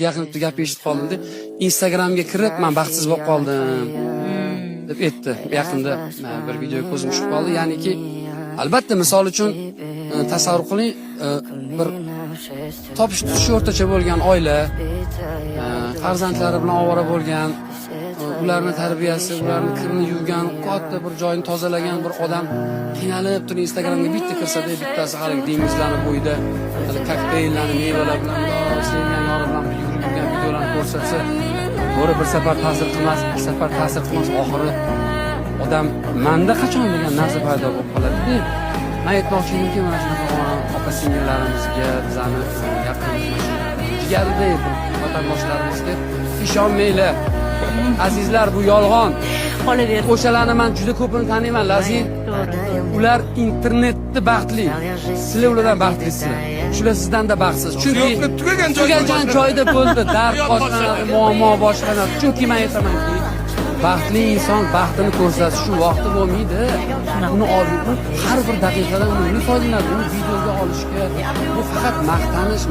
yaqinda gap eshitib qoldim-da, Instagramga kirib, men baxtsiz bo'lib qoldim deb aytdi. Yaqinda bir video ko'zim tushib qoldi. Ya'niki, albatta misol uchun tasavvur qiling, bir topish tutishi o'rtacha bo'lgan oila, farzandlari bilan ovora bo'lgan, ularni tarbiyasi, ularni kirini yuvgan, katta bir joyini tozalagan bir odam qiynalib turib Instagramga bitta kirsa-da, bittasi hali dengizlarni bo'yida, hali kokteyllarni, mevalar bilan, sevgan yori bilan yurib yurgan videolarni ko'rsatsa, to'g'ri bir safar ta'sir qilmas, bir safar ta'sir qilmas, oxiri odam manda qachon degan narsa paydo bo'lib qoladi. Men aytmoqchi emanki, mana shunaqa opa-singillarimizga, bizani yaqin jigarday vatandoshlarimizga ishonmanglar. Azizlar, bu yolg'on. Qolaverdi. O'shalarni men juda ko'pini taniyman, Lazi. Ular internetda baxtli. Sizlar ulardan baxtlisizlar. Shular sizdan-da baxtsiz. Chunki tugagan joyda bo'ldi, dard boshlanadi, muammo boshlanadi. Chunki men aytamanki, baxtli inson baxtini ko'rsatishi vaqti bo'lmaydi. Uni olib, har bir daqiqadan uni foydalanadi, uni videoga olishga. Bu faqat maqtanish.